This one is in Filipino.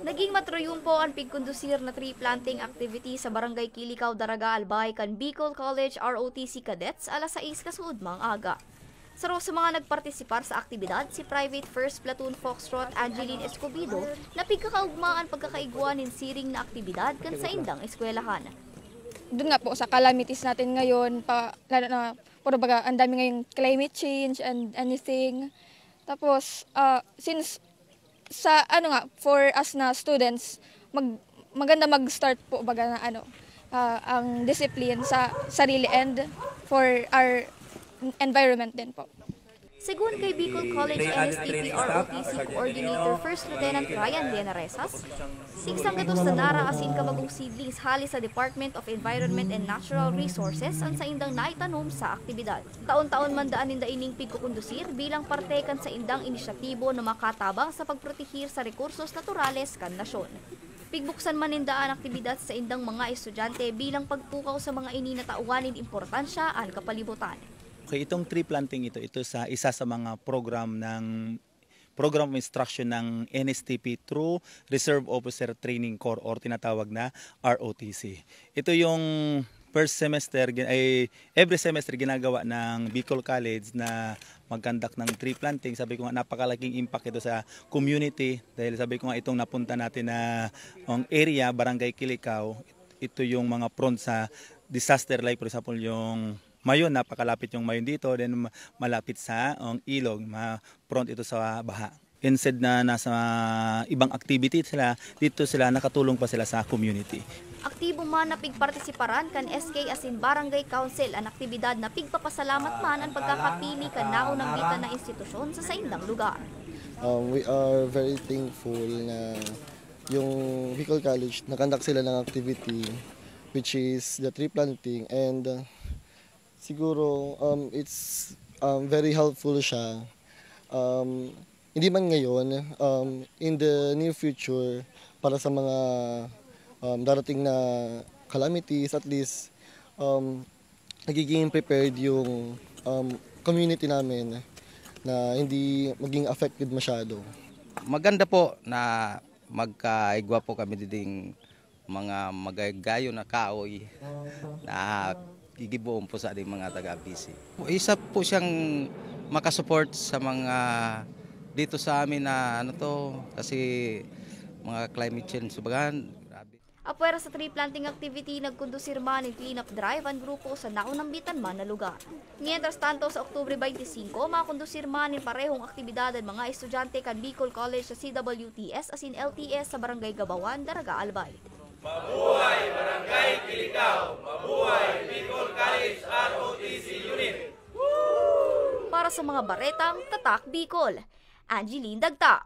Naging matruyumpo ang pigkondusir na tree planting activity sa Barangay Kilikaw, Daraga, Albay kan Bicol College ROTC Cadets alas 6 kasuudmang aga. Sa mga nagpartisipar sa aktibidad, si Private 1st Platoon Foxtrot Angeline Escobedo na pigkakaugmaan pagkakaiguan ng siring na aktibidad kan sa indang eskwelahan. Doon nga po sa calamities natin ngayon, lalo na puro baga ang dami ngayong climate change and anything. Tapos since sa for us na students, maganda mag-start po baga na ang discipline sa sarili and for our environment din po. Segun kay Bicol College NSTP ROTC Coordinator 1st Lieutenant Ryan Lenaresas, singsang gatos na nara asin kamagong seedlings halis sa Department of Environment and Natural Resources ang sa indang naitanom sa aktibidad. Taon-taon man daan ninda ining pigkukondusir bilang parte kan sa indang inisyatibo na makatabang sa pagprotekir sa rekursos naturales kan nasyon. Pigbuksan man ninda ang aktibidad sa indang mga estudyante bilang pagpukaw sa mga ininatauanin importansya ang kapalibutan. Okay, itong tree planting ito sa isa sa mga program of instruction ng NSTP through Reserve Officer Training Corps or tinatawag na ROTC. Ito yung first semester every semester ginagawa ng Bicol College na mag-conduct ng tree planting. Sabi ko nga napakalaking impact ito sa community dahil sabi ko nga itong napunta natin na ang area Barangay Kilikaw, ito yung mga prone sa disaster like for example yung Mayon, napakalapit yung Mayon dito, then malapit sa ilog, ma-front ito sa baha. Instead na nasa ibang activity sila, dito sila nakatulong pa sila sa community. Aktibo man na pigpartisiparan kan SK asin Barangay Council ang aktibidad na pigpapasalamat man ang pagkakapili kan naunang bitan na institusyon sa saindang lugar. We are very thankful na yung Bicol College nakandak sila ng activity which is the tree planting and siguro it's very helpful siya. Hindi man ngayon, in the near future, para sa mga darating na calamities, at least nagiging prepared yung community namin na hindi maging affected masyado. Maganda po na magkaigwa po kami ding mga magagayo na kaoy na gigibuon po sa ating mga taga-BC. Isa po siyang makasupport sa mga dito sa amin na kasi mga climate change subagan. Apwera sa tree planting activity, nagkondusir man ng cleanup drive ang grupo sa naunang bitan man na lugar. Mientras tanto sa Oktubre 25, makondusir man ng parehong aktibidad ng mga estudyante kan Bicol College sa CWTS asin LTS sa Barangay Gabawan, Daraga, Albay. Mabuhay Barangay Kilikaw! Mabuhay Bicol College ROTC Unit! Para sa mga baretang Tatak Bicol, Angeline Dagta.